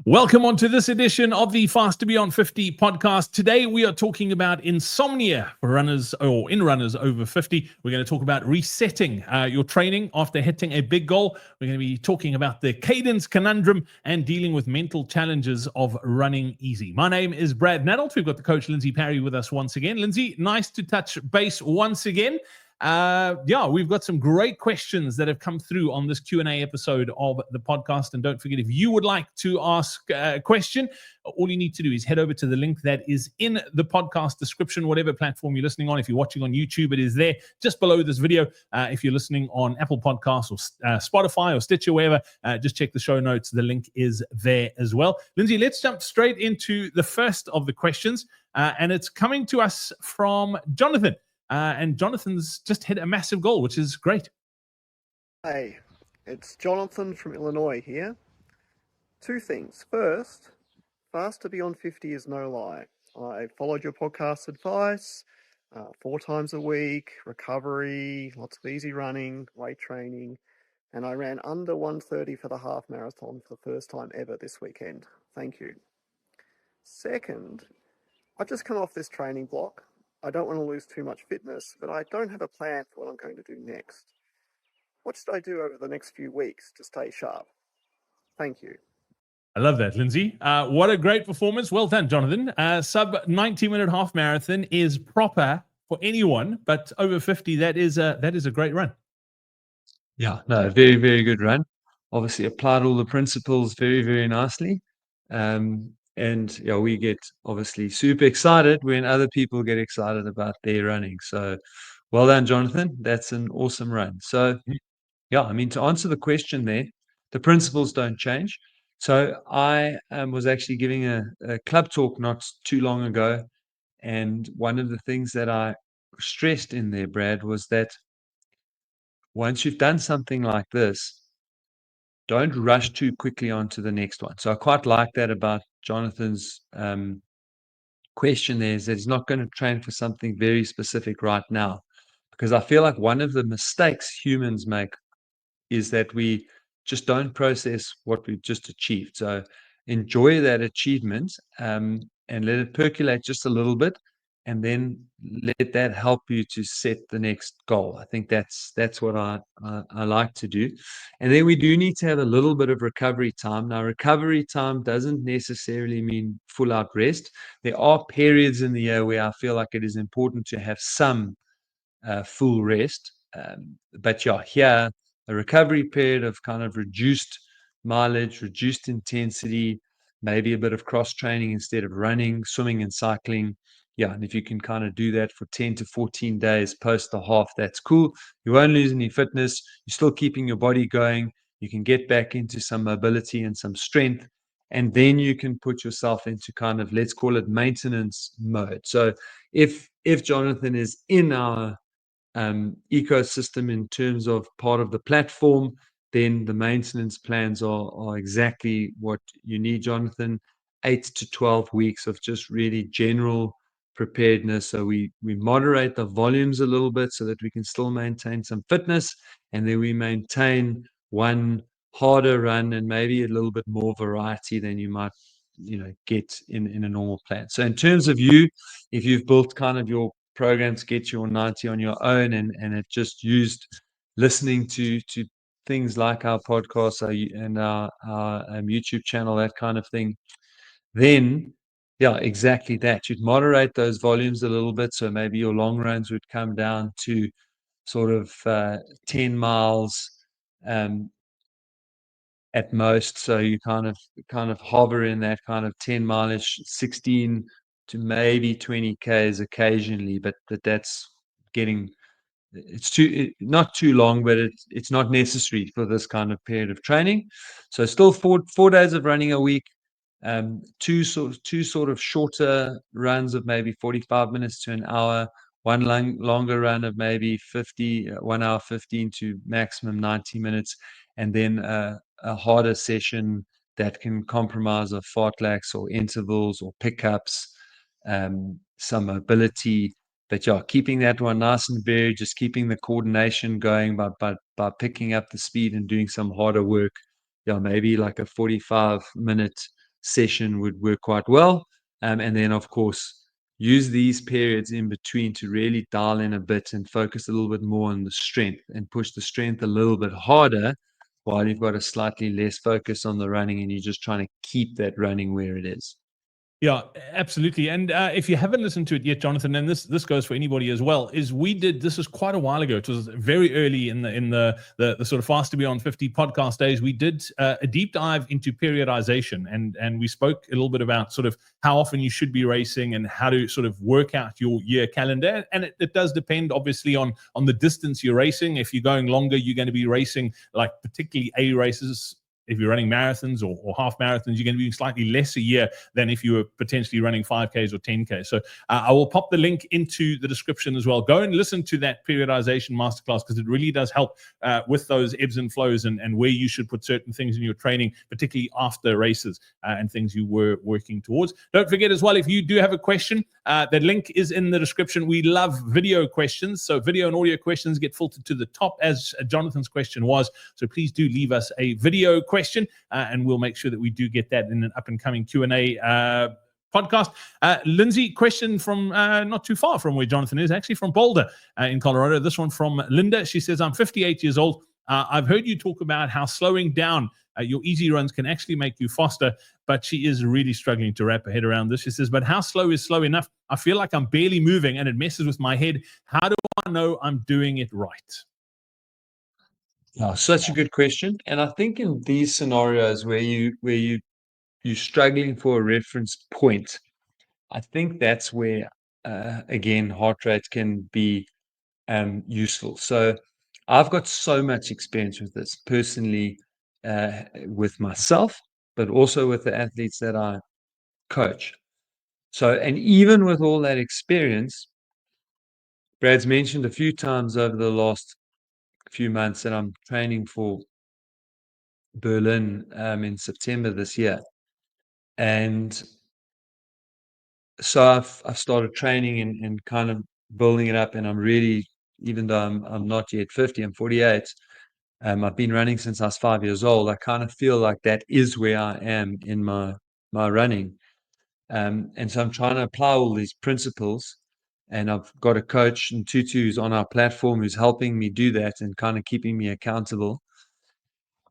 Welcome on to this edition of the Fast to Beyond 50 podcast. Today we are talking about insomnia for runners or in runners over 50. We're going to talk about resetting your training after hitting a big goal. We're going to be talking about the cadence conundrum and dealing with mental challenges of running easy. My name is Brad Nadelt. We've got the coach Lindsey Parry with us once again. Lindsey, nice to touch base once again. We've got some great questions that have come through on this Q&A episode of the podcast. And don't forget, if you would like to ask a question, all you need to do is head over to the link that is in the podcast description, whatever platform you're listening on. If you're watching on YouTube, it is there just below this video. If you're listening on Apple Podcasts or Spotify or Stitcher, wherever, just check the show notes. The link is there as well. Lindsey, let's jump straight into the first of the questions. And it's coming to us from Jonathan. And Jonathan's just hit a massive goal, which is great. Hey, it's Jonathan from Illinois here. Two things. First, Fast to Beyond 50 is no lie. I followed your podcast advice, 4 times a week, recovery, lots of easy running, weight training, and I ran under 1:30 for the half marathon for the first time ever this weekend. Thank you. Second, I've just come off this training block. I don't want to lose too much fitness, but I don't have a plan for what I'm going to do next. What should I do over the next few weeks to stay sharp? Thank you. I love that, Lindsey. What a great performance. Well done, Jonathan. Sub 90-minute half marathon is proper for anyone, but over 50, that is a great run. Yeah, no, very, very good run. Obviously applied all the principles very, very nicely. And yeah, we get obviously super excited when other people get excited about their running. So well done, Jonathan. That's an awesome run. So yeah, I mean, to answer the question there, the principles don't change. So I was actually giving a club talk not too long ago. And one of the things that I stressed in there, Brad, was that once you've done something like this, don't rush too quickly on to the next one. So I quite like that about Jonathan's question there, is that he's not going to train for something very specific right now. Because I feel like one of the mistakes humans make is that we just don't process what we've just achieved. So enjoy that achievement and let it percolate just a little bit, and then let that help you to set the next goal. I think that's what I like to do. And then we do need to have a little bit of recovery time. Now, recovery time doesn't necessarily mean full out rest. There are periods in the year where I feel like it is important to have some full rest. But yeah, here, a recovery period of kind of reduced mileage, reduced intensity, maybe a bit of cross training instead of running, swimming and cycling. Yeah, and if you can kind of do that for 10 to 14 days post the half, that's cool. You won't lose any fitness. You're still keeping your body going. You can get back into some mobility and some strength. And then you can put yourself into kind of, let's call it maintenance mode. So if Jonathan is in our ecosystem in terms of part of the platform, then the maintenance plans are exactly what you need, Jonathan. 8 to 12 weeks of just really general preparedness. So we moderate the volumes a little bit so that we can still maintain some fitness, and then we maintain one harder run and maybe a little bit more variety than you might get in a normal plan. So in terms of you, if you've built kind of your program to get your 90 on your own, and it just used listening to things like our podcast and our YouTube channel, that kind of thing, then yeah, exactly that. You'd moderate those volumes a little bit. So maybe your long runs would come down to sort of 10 miles at most. So you kind of hover in that kind of 10 mileage, 16 to maybe 20 Ks occasionally, but that's getting, not too long, but it's not necessary for this kind of period of training. So still 4 days of running a week, two sort of shorter runs of maybe 45 minutes to an hour, one longer run of maybe 1 hour 15 to maximum 90 minutes, and then a harder session that can compromise of fartleks or intervals or pickups, some mobility. But yeah, keeping that one nice and varied, just keeping the coordination going by picking up the speed and doing some harder work. Yeah, maybe like a 45-minute session would work quite well. And then, of course, use these periods in between to really dial in a bit and focus a little bit more on the strength and push the strength a little bit harder while you've got a slightly less focus on the running and you're just trying to keep that running where it is. Yeah, absolutely. And if you haven't listened to it yet, Jonathan, and this goes for anybody as well, is we did this was quite a while ago. It was very early in the sort of Fast to Beyond 50 podcast days. We did a deep dive into periodization, and we spoke a little bit about sort of how often you should be racing and how to sort of work out your year calendar. And it does depend, obviously, on the distance you're racing. If you're going longer, you're going to be racing like particularly A races. If you're running marathons or half marathons, you're going to be slightly less a year than if you were potentially running 5Ks or 10Ks. So I will pop the link into the description as well. Go and listen to that periodization masterclass because it really does help with those ebbs and flows and where you should put certain things in your training, particularly after races and things you were working towards. Don't forget as well, if you do have a question, that link is in the description. We love video questions. So video and audio questions get filtered to the top as Jonathan's question was. So please do leave us a video question and we'll make sure that we do get that in an up and coming Q&A podcast. Lindsey, question from not too far from where Jonathan is, actually from Boulder in Colorado. This one from Linda. She says, I'm 58 years old. I've heard you talk about how slowing down your easy runs can actually make you faster, but she is really struggling to wrap her head around this. She says, but how slow is slow enough? I feel like I'm barely moving and it messes with my head. How do I know I'm doing it right? Oh, such a good question. And I think in these scenarios where you're struggling for a reference point, I think that's where again heart rate can be useful. So I've got so much experience with this personally with myself, but also with the athletes that I coach. So, and even with all that experience, Brad's mentioned a few times over the last few months that I'm training for Berlin in September this year. And so I've started training and kind of building it up, and I'm really, even though I'm not yet 50, I'm 48. I've been running since I was 5 years old. I kind of feel like that is where I am in my running, and so I'm trying to apply all these principles. And I've got a coach and Tutu who's on our platform who's helping me do that and kind of keeping me accountable.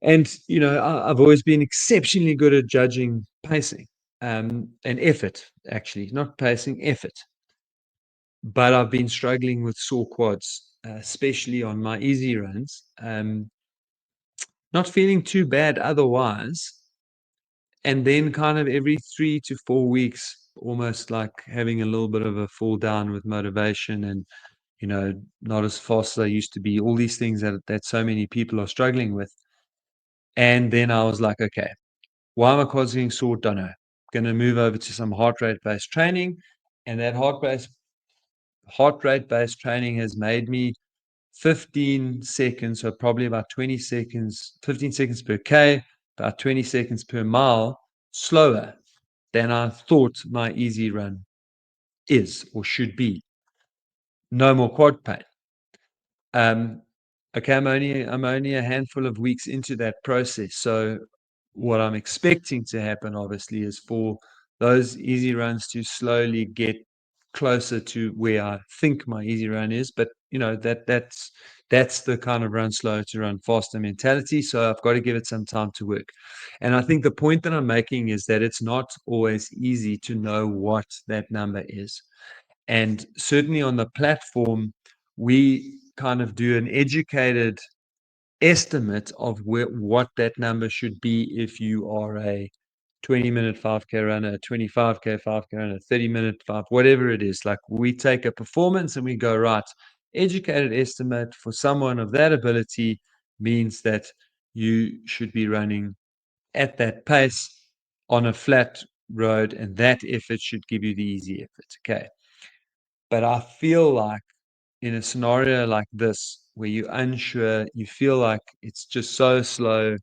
And you know, I've always been exceptionally good at judging pacing and effort, actually, not pacing, effort. But I've been struggling with sore quads, especially on my easy runs. Not feeling too bad otherwise. And then kind of every 3 to 4 weeks, almost like having a little bit of a fall down with motivation and, you know, not as fast as I used to be, all these things that so many people are struggling with. And then I was like, okay, why am I quads getting sore? Don't know. Going to move over to some heart rate based training. And that heart rate based training has made me 15 seconds, so probably about 20 seconds, 15 seconds per K, about 20 seconds per mile slower than I thought my easy run is or should be. No more quad pain. Okay, I'm only a handful of weeks into that process. So what I'm expecting to happen, obviously, is for those easy runs to slowly get closer to where I think my easy run is. But you know, that's the kind of run slow to run faster mentality. So I've got to give it some time to work. And I think the point that I'm making is that it's not always easy to know what that number is. And certainly on the platform, we kind of do an educated estimate of what that number should be if you are a 20-minute 5K runner, a 25K 5K runner, 30-minute 5, whatever it is. Like we take a performance and we go, right, educated estimate for someone of that ability means that you should be running at that pace on a flat road, and that effort should give you the easy effort. Okay. But I feel like in a scenario like this, where you're unsure, you feel like it's just so slow,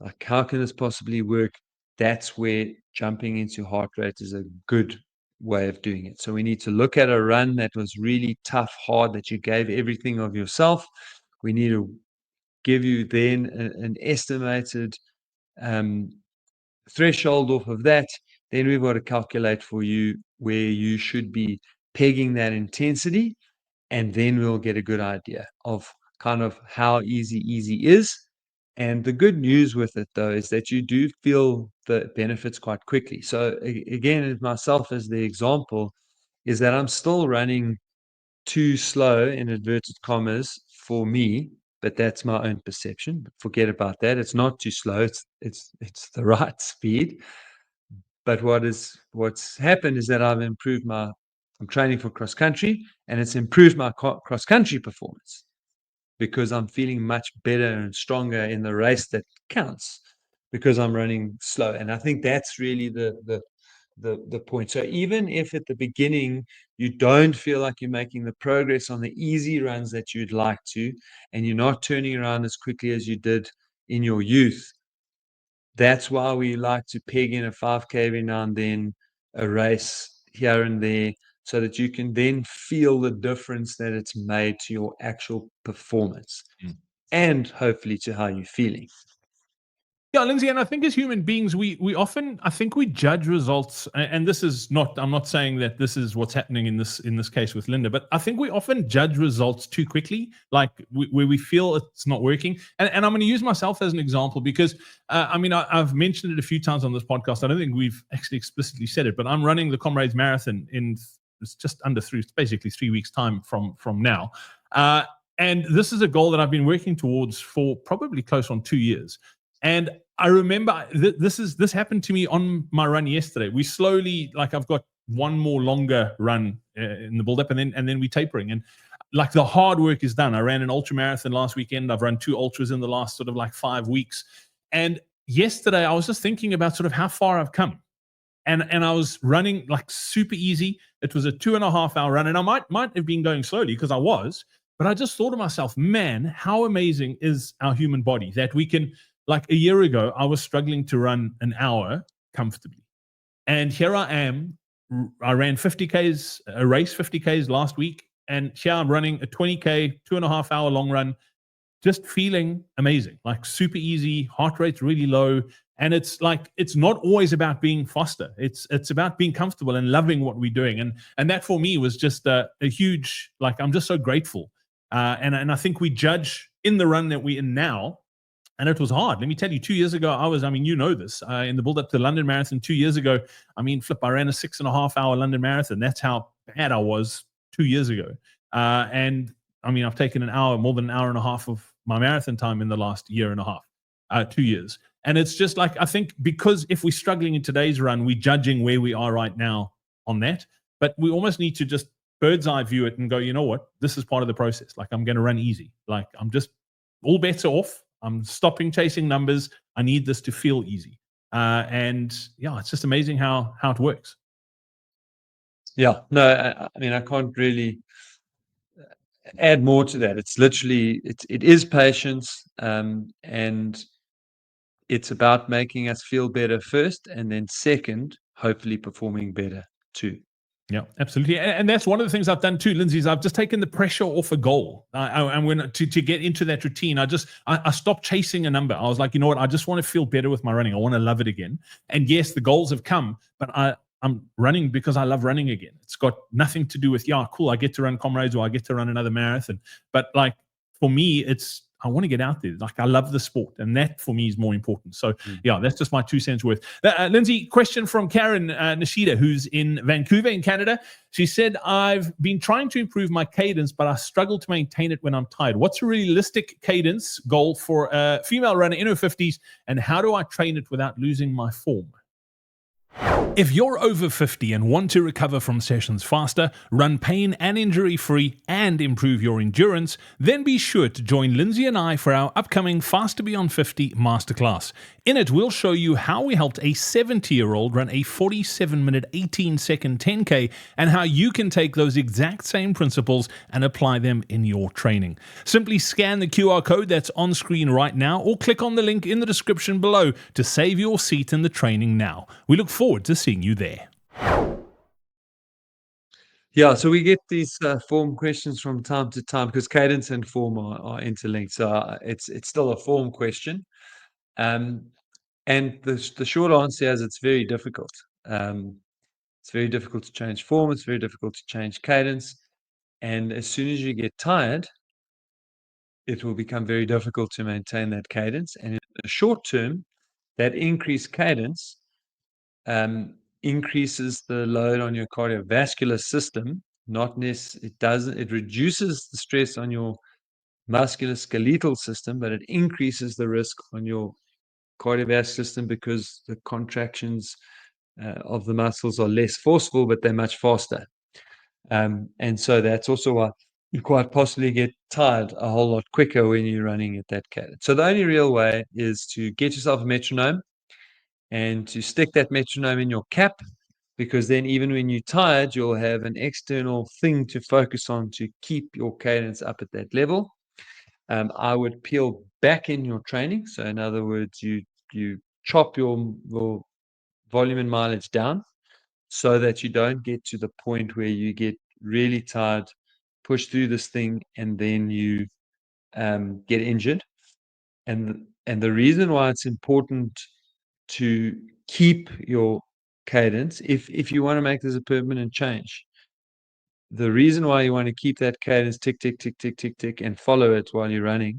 like how can this possibly work? That's where jumping into heart rate is a good way of doing it. So we need to look at a run that was really tough, hard, that you gave everything of yourself. We need to give you then an estimated threshold off of that, then we've got to calculate for you where you should be pegging that intensity, and then we'll get a good idea of kind of how easy is. And the good news with it, though, is that you do feel the benefits quite quickly. So again, myself as the example, is that I'm still running too slow in inverted commas for me, but that's my own perception. Forget about that. It's not too slow. It's the right speed. But what's happened is that I'm training for cross country, and it's improved my cross country performance because I'm feeling much better and stronger in the race that counts because I'm running slow. And I think that's really the point. So even if at the beginning you don't feel like you're making the progress on the easy runs that you'd like to, and you're not turning around as quickly as you did in your youth, that's why we like to peg in a 5K every now and then, a race here and there, so that you can then feel the difference that it's made to your actual performance and hopefully to how you're feeling. Yeah, Lindsey, and I think as human beings, we often, I think we judge results, and this is not, I'm not saying that this is what's happening in this case with Linda, but I think we often judge results too quickly, like where we feel it's not working. And I'm going to use myself as an example because, I've mentioned it a few times on this podcast. I don't think we've actually explicitly said it, but I'm running the Comrades Marathon it's just under it's basically 3 weeks time from now. And this is a goal that I've been working towards for probably close on 2 years. And I remember this happened to me on my run yesterday. We slowly, like, I've got one more longer run in the build up, and then we tapering. And like the hard work is done. I ran an ultra marathon last weekend. I've run 2 ultras in the last sort of like 5 weeks. And yesterday I was just thinking about sort of how far I've come. And I was running like super easy. It was a 2.5 hour run, and I might have been going slowly because I was, but I just thought to myself, man, how amazing is our human body that we can. Like a year ago, I was struggling to run an hour comfortably. And here I am. I ran 50Ks, a race 50Ks last week. And here I'm running a 20K, 2.5 hour long run, just feeling amazing, like super easy, heart rate's really low. And it's like, it's not always about being faster. It's about being comfortable and loving what we're doing. And that for me was just a huge, like, I'm just so grateful. And I think we judge in the run that we're in now. And it was hard. Let me tell you, 2 years ago, you know this, in the build up to the London Marathon 2 years ago, I ran a 6.5 hour London Marathon. That's how bad I was 2 years ago. I've taken more than an hour and a half of my marathon time in the last year and a half, 2 years. And it's just like, I think because if we're struggling in today's run, we're judging where we are right now on that. But we almost need to just bird's eye view it and go, you know what, this is part of the process. Like, I'm going to run easy. Like, I'm just, all bets are off. I'm stopping chasing numbers. I need this to feel easy. It's just amazing how it works. Yeah, no, I can't really add more to that. It's literally, it is patience, and it's about making us feel better first, and then second, hopefully performing better too. Yeah, absolutely. And that's one of the things I've done too, Lindsey, is I've just taken the pressure off a goal. And when to get into that routine, I stopped chasing a number. I was like, you know what? I just want to feel better with my running. I want to love it again. And yes, the goals have come, but I'm running because I love running again. It's got nothing to do with, cool, I get to run Comrades or I get to run another marathon. But like, for me, I want to get out there. Like, I love the sport, and that for me is more important. So that's just my 2 cents worth. Lindsey, question from Karen Nishida, who's in Vancouver in Canada. She said, I've been trying to improve my cadence, but I struggle to maintain it when I'm tired. What's a realistic cadence goal for a female runner in her 50s, and how do I train it without losing my form? If you're over 50 and want to recover from sessions faster, run pain and injury-free, and improve your endurance, then be sure to join Lindsey and I for our upcoming Faster Beyond 50 Masterclass. In it, we'll show you how we helped a 70-year-old run a 47-minute, 18-second 10K, and how you can take those exact same principles and apply them in your training. Simply scan the QR code that's on screen right now, or click on the link in the description below to save your seat in the training now. We look forward to seeing you there. Yeah, so we get these form questions from time to time because cadence and form are interlinked. So it's still a form question. And the short answer is it's very difficult. It's very difficult to change form. It's very difficult to change cadence. And as soon as you get tired, it will become very difficult to maintain that cadence. And in the short term, that increased cadence increases the load on your cardiovascular system. It reduces the stress on your musculoskeletal system, but it increases the risk on your cardiovascular system because the contractions of the muscles are less forceful, but they're much faster. And so that's also why you quite possibly get tired a whole lot quicker when you're running at that cadence. So the only real way is to get yourself a metronome and to stick that metronome in your cap, because then even when you're tired, you'll have an external thing to focus on to keep your cadence up at that level. I would peel back in your training. So in other words, you chop your volume and mileage down so that you don't get to the point where you get really tired, push through this thing, and then you get injured. And the reason why it's important to keep your cadence, if you want to make this a permanent change, the reason why you want to keep that cadence tick, tick, tick, tick, tick, tick, and follow it while you're running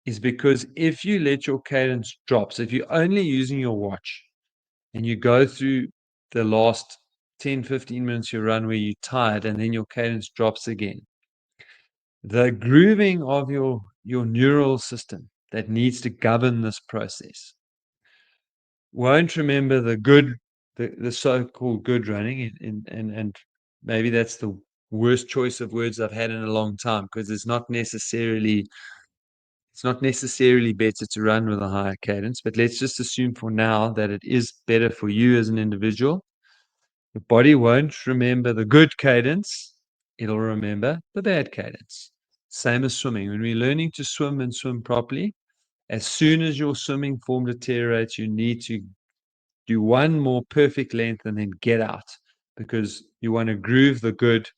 is because if you let your cadence drop, so if you're only using your watch and you go through the last 10, 15 minutes you run where you're tired and then your cadence drops again, the grooving of your neural system that needs to govern this process won't remember the so-called good running, and maybe that's the worst choice of words I've had in a long time, because it's not necessarily better to run with a higher cadence, but let's just assume for now that it is better for you as an individual. The body won't remember the good cadence, it'll remember the bad cadence. Same as swimming. When we're learning to swim and swim properly, as soon as your swimming form deteriorates, you need to do one more perfect length and then get out, because you want to groove the good.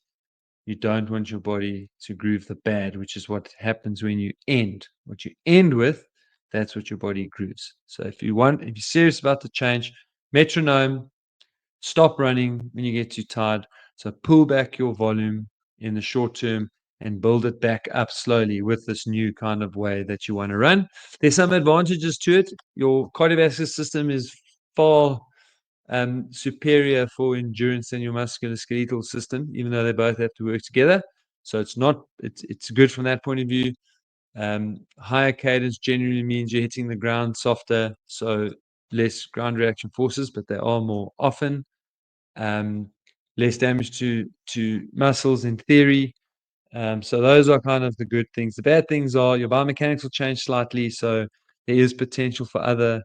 You don't want your body to groove the bad, which is what happens when you end. What you end with, that's what your body grooves. So if you're serious about the change, metronome, stop running when you get too tired. So pull back your volume in the short term and build it back up slowly with this new kind of way that you want to run. There's some advantages to it. Your cardiovascular system is far superior for endurance than your musculoskeletal system, even though they both have to work together. So it's good from that point of view. Higher cadence generally means you're hitting the ground softer, so less ground reaction forces, but they are more often. Less damage to muscles in theory. So those are kind of the good things. The bad things are your biomechanics will change slightly, so there is potential for other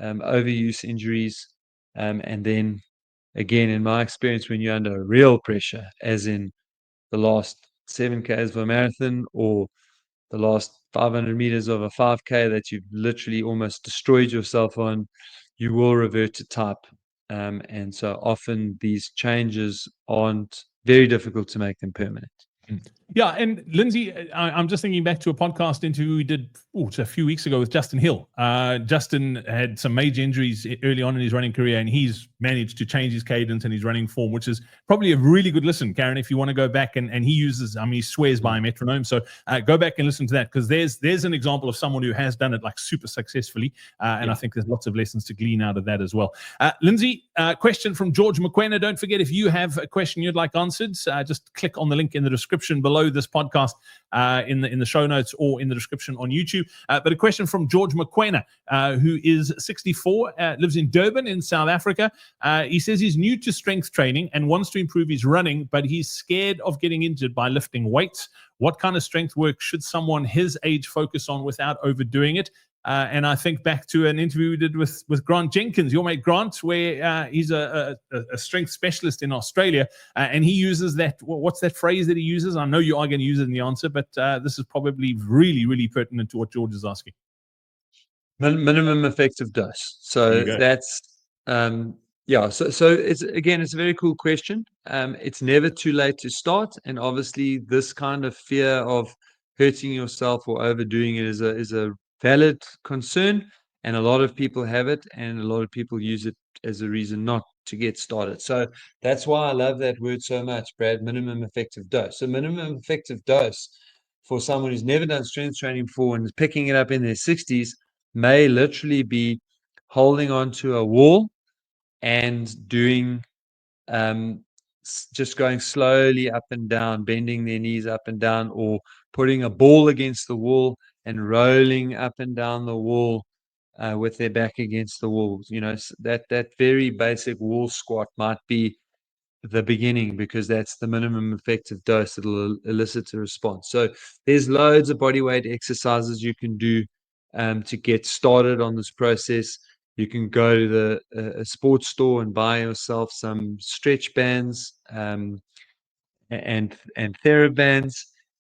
overuse injuries. And then again, in my experience, when you're under real pressure, as in the last 7Ks of a marathon or the last 500 meters of a 5K that you've literally almost destroyed yourself on, you will revert to type. And so often these changes aren't very difficult to make them permanent. Yeah, and Lindsey, I'm just thinking back to a podcast interview we did a few weeks ago with Justin Hill. Justin had some major injuries early on in his running career, and he's managed to change his cadence and his running form, which is probably a really good listen, Karen, if you want to go back. And he uses, he swears by a metronome. So go back and listen to that, because there's an example of someone who has done it like super successfully. And I think there's lots of lessons to glean out of that as well. Lindsey, question from George McQuena. Don't forget, if you have a question you'd like answered, just click on the link in the description below this podcast, in the show notes or in the description on YouTube. But a question from George McQuena, who is 64, lives in Durban in South Africa. He says he's new to strength training and wants to improve his running, but he's scared of getting injured by lifting weights. What kind of strength work should someone his age focus on without overdoing it? And I think back to an interview we did with Grant Jenkins, your mate Grant, where he's a strength specialist in Australia, and he uses that. What's that phrase that he uses? I know you are going to use it in the answer, but this is probably really, really pertinent to what George is asking. Minimum effective dose. So that's So it's a very cool question. It's never too late to start, and obviously this kind of fear of hurting yourself or overdoing it is a valid concern, And a lot of people have it, and a lot of people use it as a reason not to get started. So that's why I love that word so much, Brad, minimum effective dose. So minimum effective dose for someone who's never done strength training before and is picking it up in their 60s may literally be holding onto a wall and doing just going slowly up and down, bending their knees up and down, or putting a ball against the wall and rolling up and down the wall with their back against the wall. You know, that very basic wall squat might be the beginning, because that's the minimum effective dose that will elicit a response. So there's loads of body weight exercises you can do to get started on this process. You can go to a sports store and buy yourself some stretch bands and TheraBands.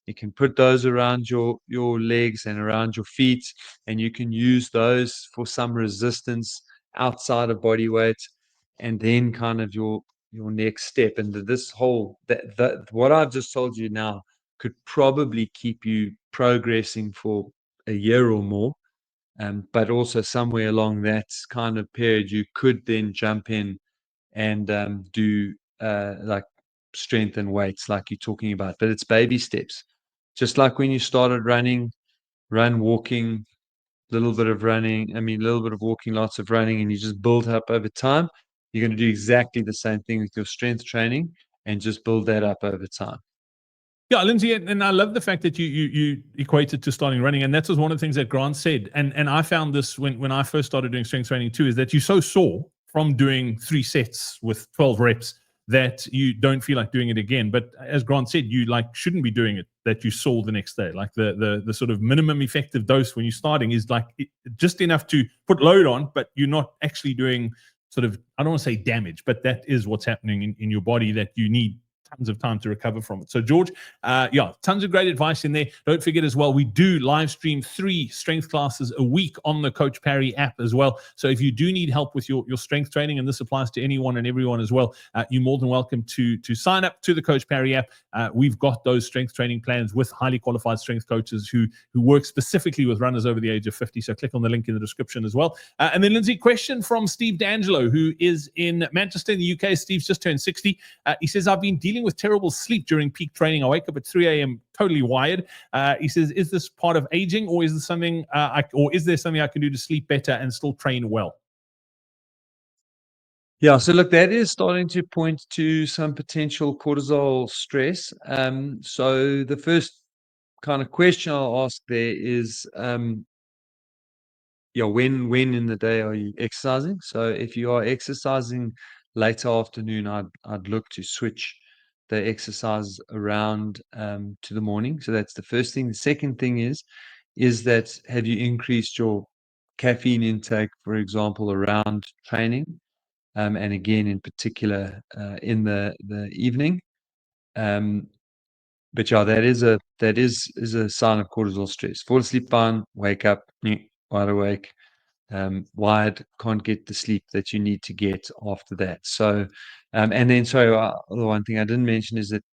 You can put those around your legs and around your feet, and you can use those for some resistance outside of body weight. And then kind of your next step, and this whole that what I've just told you now could probably keep you progressing for a year or more. But also somewhere along that kind of period, you could then jump in and do like strength and weights like you're talking about. But it's baby steps. Just like when you started running, walking, little bit of running, a little bit of walking, lots of running, and you just build up over time. You're going to do exactly the same thing with your strength training and just build that up over time. Yeah, Lindsey, and I love the fact that you equated to starting running, and that was one of the things that Grant said. And I found this when I first started doing strength training too, is that you're so sore from doing 3 sets with 12 reps that you don't feel like doing it again. But as Grant said, you shouldn't be doing it that you saw the next day. Like the sort of minimum effective dose when you're starting is just enough to put load on, but you're not actually doing sort of, I don't want to say damage, but that is what's happening in your body that you need tons of time to recover from it. So George, tons of great advice in there. Don't forget as well, we do live stream 3 strength classes a week on the Coach Parry app as well. So if you do need help with your strength training, and this applies to anyone and everyone as well, you're more than welcome to sign up to the Coach Parry app. We've got those strength training plans with highly qualified strength coaches who work specifically with runners over the age of 50. So click on the link in the description as well. And then Lindsey, question from Steve D'Angelo, who is in Manchester in the UK. Steve's just turned 60. He says, I've been dealing with terrible sleep during peak training. I wake up at 3 a.m. totally wired. He says, is this part of aging, or is there something I can do to sleep better and still train well? Yeah, so look, that is starting to point to some potential cortisol stress. So the first kind of question I'll ask there is, when in the day are you exercising? So if you are exercising later afternoon, I'd look to switch the exercise around to the morning. So that's the first thing. The second thing is that, have you increased your caffeine intake, for example, around training? And again, in particular, in the evening. But yeah, that is a sign of cortisol stress. Fall asleep fine, wake up wide awake, wired, can't get the sleep that you need to get after that. So, and then the one thing I didn't mention is that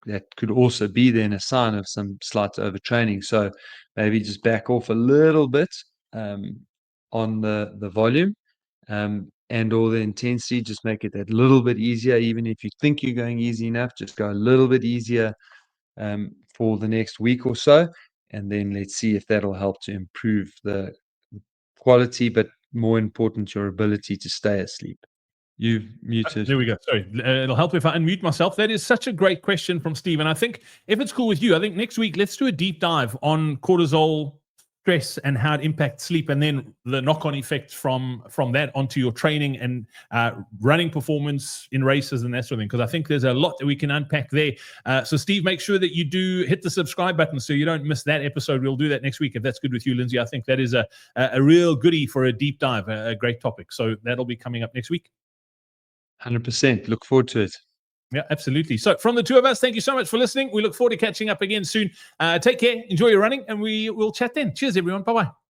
that could also be then a sign of some slight overtraining. So maybe just back off a little bit on the volume. And all the intensity, just make it that little bit easier. Even if you think you're going easy enough, just go a little bit easier for the next week or so. And then let's see if that'll help to improve the quality, but more important, your ability to stay asleep. You've muted. There we go. Sorry. It'll help if I unmute myself. That is such a great question from Steve. And I think if it's cool with you, I think next week, let's do a deep dive on cortisol stress and how it impacts sleep, and then the knock-on effects from that onto your training and running performance in races and that sort of thing, because I think there's a lot that we can unpack there. So Steve, make sure that you do hit the subscribe button so you don't miss that episode. We'll do that next week if that's good with you, Lindsey. I think that is a real goodie for a deep dive, a great topic. So that'll be coming up next week. 100%. Look forward to it. Yeah, absolutely. So from the two of us, thank you so much for listening. We look forward to catching up again soon. Take care, enjoy your running, and we will chat then. Cheers, everyone. Bye-bye.